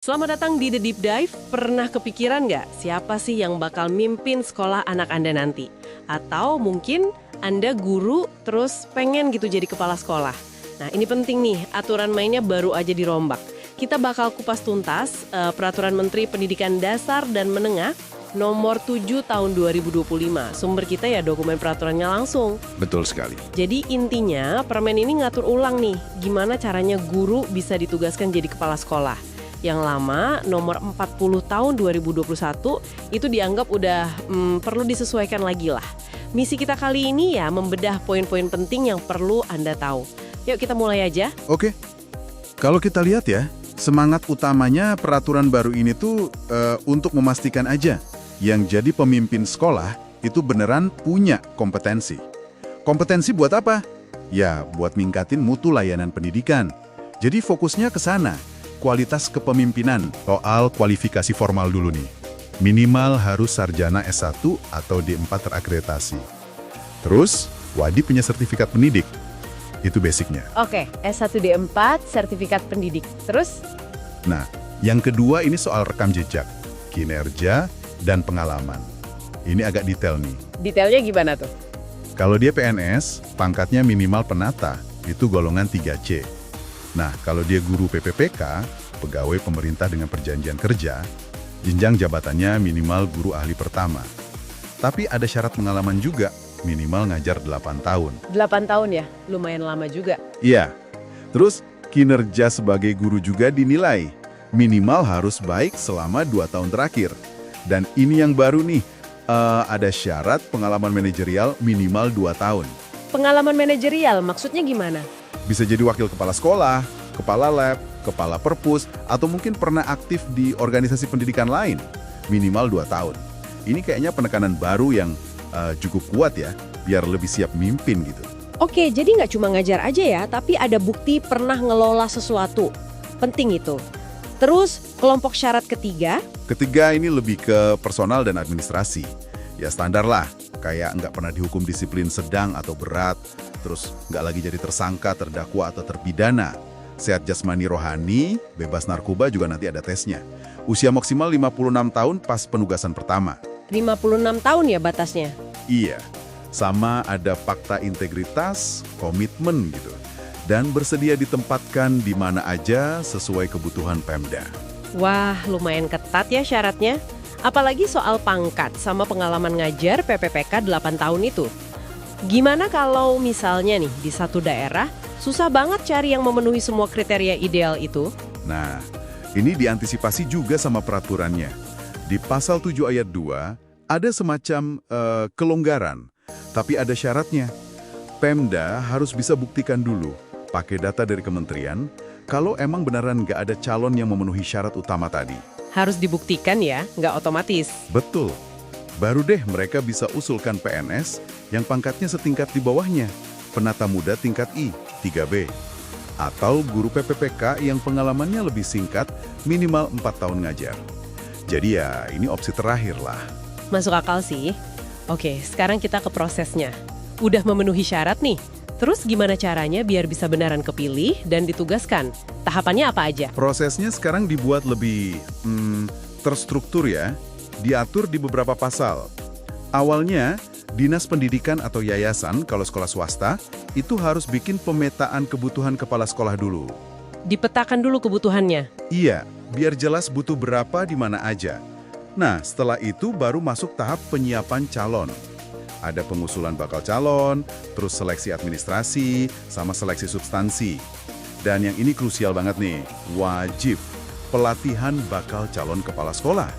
Selamat datang di The Deep Dive. Pernah kepikiran nggak siapa sih yang bakal mimpin sekolah anak Anda nanti? Atau mungkin Anda guru terus pengen gitu jadi kepala sekolah. Nah ini penting nih, aturan mainnya baru aja dirombak. Kita bakal kupas tuntas Peraturan Menteri Pendidikan Dasar dan Menengah nomor 7 tahun 2025. Sumber kita ya dokumen peraturannya langsung. Betul sekali. Jadi intinya permen ini ngatur ulang nih gimana caranya guru bisa ditugaskan jadi kepala sekolah. Yang lama, nomor 40 tahun 2021, itu dianggap udah perlu disesuaikan lagi lah. Misi kita kali ini ya membedah poin-poin penting yang perlu Anda tahu. Yuk kita mulai aja. Oke. Kalau kita lihat ya, semangat utamanya peraturan baru ini tuh untuk memastikan aja yang jadi pemimpin sekolah itu beneran punya kompetensi. Kompetensi buat apa? Ya, buat ningkatin mutu layanan pendidikan. Jadi fokusnya ke sana. Kualitas kepemimpinan, soal kualifikasi formal dulu nih. Minimal harus sarjana S1 atau D4 terakreditasi. Terus, wajib punya sertifikat pendidik. Itu basicnya. Oke, S1D4, sertifikat pendidik. Terus? Nah, yang kedua ini soal rekam jejak, kinerja, dan pengalaman. Ini agak detail nih. Detailnya gimana tuh? Kalau dia PNS, pangkatnya minimal penata, itu golongan 3C. Nah, kalau dia guru PPPK, pegawai pemerintah dengan perjanjian kerja, jenjang jabatannya minimal guru ahli pertama. Tapi ada syarat pengalaman juga, minimal ngajar 8 tahun. 8 tahun ya? Lumayan lama juga. Iya. Terus, kinerja sebagai guru juga dinilai. Minimal harus baik selama 2 tahun terakhir. Dan ini yang baru nih, ada syarat pengalaman manajerial minimal 2 tahun. Pengalaman manajerial maksudnya gimana? Bisa jadi wakil kepala sekolah, kepala lab, kepala perpus, atau mungkin pernah aktif di organisasi pendidikan lain. Minimal 2 tahun. Ini kayaknya penekanan baru yang cukup kuat ya, biar lebih siap mimpin gitu. Oke, jadi nggak cuma ngajar aja ya, tapi ada bukti pernah ngelola sesuatu. Penting itu. Terus, kelompok syarat ketiga? Ketiga ini lebih ke personal dan administrasi. Ya standar lah, kayak nggak pernah dihukum disiplin sedang atau berat, terus nggak lagi jadi tersangka, terdakwa, atau terpidana. Sehat jasmani rohani, bebas narkoba juga nanti ada tesnya. Usia maksimal 56 tahun pas penugasan pertama. 56 tahun ya batasnya? Iya, sama ada fakta integritas, komitmen gitu. Dan bersedia ditempatkan di mana aja sesuai kebutuhan Pemda. Wah, lumayan ketat ya syaratnya. Apalagi soal pangkat sama pengalaman ngajar PPPK 8 tahun itu. Gimana kalau misalnya nih di satu daerah susah banget cari yang memenuhi semua kriteria ideal itu? Nah, ini diantisipasi juga sama peraturannya. Di pasal 7 ayat 2 ada semacam kelonggaran, tapi ada syaratnya. Pemda harus bisa buktikan dulu, pakai data dari kementerian, kalau emang beneran nggak ada calon yang memenuhi syarat utama tadi. Harus dibuktikan ya, nggak otomatis. Betul. Baru deh mereka bisa usulkan PNS yang pangkatnya setingkat di bawahnya, penata muda tingkat I, 3B. Atau guru PPPK yang pengalamannya lebih singkat, minimal 4 tahun ngajar. Jadi ya, ini opsi terakhir lah. Masuk akal sih. Oke, sekarang kita ke prosesnya. Udah memenuhi syarat nih. Terus gimana caranya biar bisa beneran kepilih dan ditugaskan? Tahapannya apa aja? Prosesnya sekarang dibuat lebih terstruktur ya, diatur di beberapa pasal. Awalnya, Dinas Pendidikan atau yayasan kalau sekolah swasta, itu harus bikin pemetaan kebutuhan kepala sekolah dulu. Dipetakan dulu kebutuhannya. Iya, biar jelas butuh berapa di mana aja. Nah, setelah itu baru masuk tahap penyiapan calon. Ada pengusulan bakal calon, terus seleksi administrasi, sama seleksi substansi. Dan yang ini krusial banget nih, wajib pelatihan bakal calon kepala sekolah.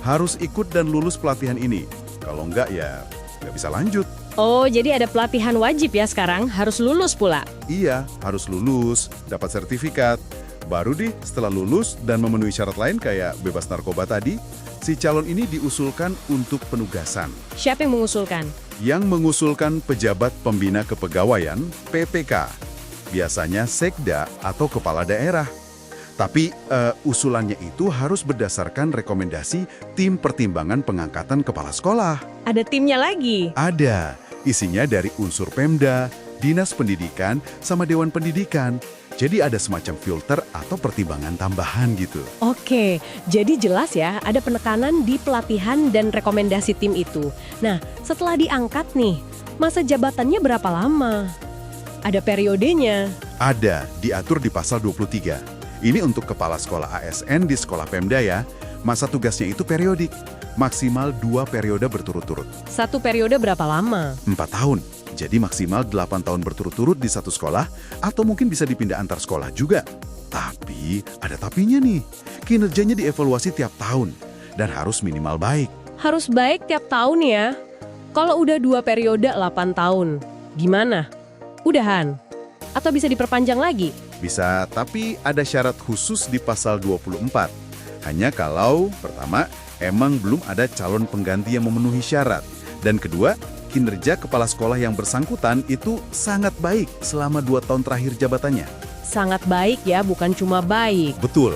Harus ikut dan lulus pelatihan ini. Kalau enggak ya nggak bisa lanjut. Oh, jadi ada pelatihan wajib ya sekarang? Harus lulus pula? Iya, harus lulus, dapat sertifikat. Baru deh setelah lulus dan memenuhi syarat lain kayak bebas narkoba tadi, si calon ini diusulkan untuk penugasan. Siapa yang mengusulkan? Yang mengusulkan pejabat pembina kepegawaian PPK. Biasanya sekda atau kepala daerah. Tapi usulannya itu harus berdasarkan rekomendasi tim pertimbangan pengangkatan kepala sekolah. Ada timnya lagi? Ada. Isinya dari unsur Pemda, Dinas Pendidikan, sama Dewan Pendidikan. Jadi ada semacam filter atau pertimbangan tambahan gitu. Oke, jadi jelas ya ada penekanan di pelatihan dan rekomendasi tim itu. Nah, setelah diangkat nih, masa jabatannya berapa lama? Ada periodenya. Ada, diatur di pasal 23. Ini untuk kepala sekolah ASN di sekolah Pemda ya. Masa tugasnya itu periodik, maksimal 2 periode berturut-turut. Satu periode berapa lama? 4 tahun. Jadi maksimal 8 tahun berturut-turut di satu sekolah, atau mungkin bisa dipindah antar sekolah juga. Tapi, ada tapinya nih. Kinerjanya dievaluasi tiap tahun, dan harus minimal baik. Harus baik tiap tahun ya. Kalau udah 2 periode 8 tahun, gimana? Udahan? Atau bisa diperpanjang lagi? Bisa, tapi ada syarat khusus di pasal 24. Hanya kalau, pertama, emang belum ada calon pengganti yang memenuhi syarat. Dan kedua, kinerja kepala sekolah yang bersangkutan itu sangat baik selama 2 tahun terakhir jabatannya. Sangat baik ya, bukan cuma baik. Betul.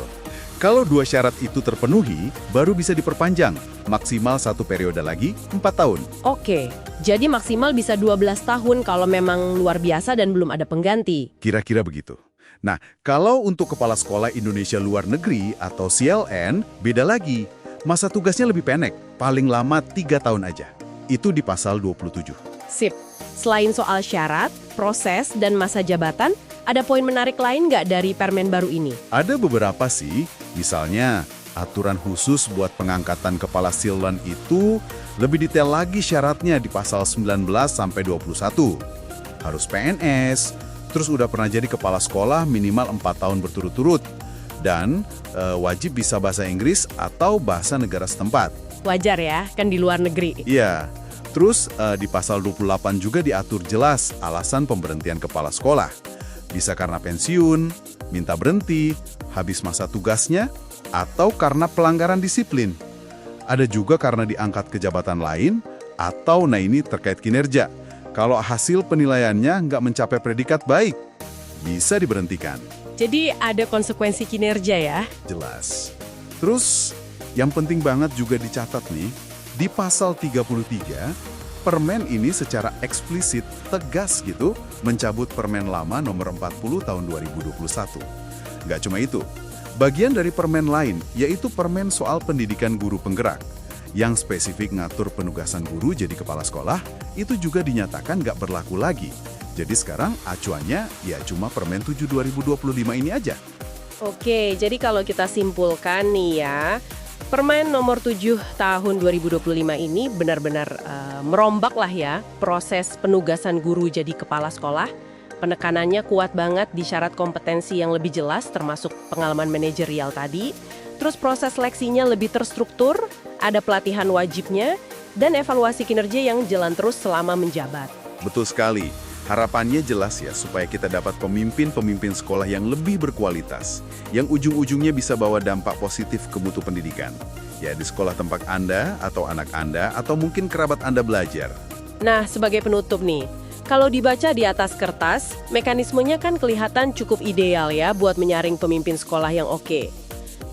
Kalau 2 syarat itu terpenuhi, baru bisa diperpanjang. Maksimal 1 periode lagi, 4 tahun. Oke, jadi maksimal bisa 12 tahun kalau memang luar biasa dan belum ada pengganti. Kira-kira begitu. Nah, kalau untuk kepala sekolah Indonesia luar negeri atau CLN, beda lagi. Masa tugasnya lebih pendek, paling lama 3 tahun aja. Itu di pasal 27. Sip. Selain soal syarat, proses, dan masa jabatan, ada poin menarik lain nggak dari permen baru ini? Ada beberapa sih, misalnya aturan khusus buat pengangkatan kepala silwan itu lebih detail lagi syaratnya di pasal 19-21. Harus PNS, terus udah pernah jadi kepala sekolah minimal 4 tahun berturut-turut, dan wajib bisa bahasa Inggris atau bahasa negara setempat. Wajar ya, kan di luar negeri. Iya, terus di pasal 28 juga diatur jelas alasan pemberhentian kepala sekolah. Bisa karena pensiun, minta berhenti, habis masa tugasnya, atau karena pelanggaran disiplin. Ada juga karena diangkat ke jabatan lain, atau nah ini terkait kinerja. Kalau hasil penilaiannya nggak mencapai predikat baik, bisa diberhentikan. Jadi ada konsekuensi kinerja ya? Jelas. Terus, yang penting banget juga dicatat nih, di pasal 33, permen ini secara eksplisit, tegas gitu, mencabut permen lama nomor 40 tahun 2021. Nggak cuma itu, bagian dari permen lain, yaitu permen soal pendidikan guru penggerak, yang spesifik ngatur penugasan guru jadi kepala sekolah, itu juga dinyatakan nggak berlaku lagi. Jadi sekarang acuannya ya cuma permen 7 2025 ini aja. Oke, jadi kalau kita simpulkan nih ya, Permen nomor 7 tahun 2025 ini benar-benar merombak lah ya proses penugasan guru jadi kepala sekolah. Penekanannya kuat banget di syarat kompetensi yang lebih jelas termasuk pengalaman manajerial tadi. Terus proses seleksinya lebih terstruktur, ada pelatihan wajibnya, dan evaluasi kinerja yang jalan terus selama menjabat. Betul sekali. Harapannya jelas ya, supaya kita dapat pemimpin-pemimpin sekolah yang lebih berkualitas, yang ujung-ujungnya bisa bawa dampak positif ke mutu pendidikan. Ya, di sekolah tempat Anda, atau anak Anda, atau mungkin kerabat Anda belajar. Nah, sebagai penutup nih, kalau dibaca di atas kertas, mekanismenya kan kelihatan cukup ideal ya buat menyaring pemimpin sekolah yang oke.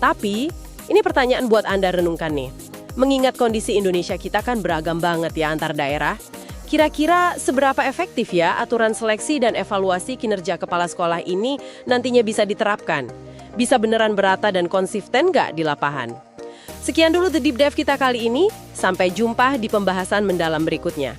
Tapi, ini pertanyaan buat Anda renungkan nih. Mengingat kondisi Indonesia kita kan beragam banget ya antar daerah, kira-kira seberapa efektif ya aturan seleksi dan evaluasi kinerja kepala sekolah ini nantinya bisa diterapkan? Bisa beneran berata dan konsisten nggak di lapangan? Sekian dulu The Deep Dive kita kali ini, sampai jumpa di pembahasan mendalam berikutnya.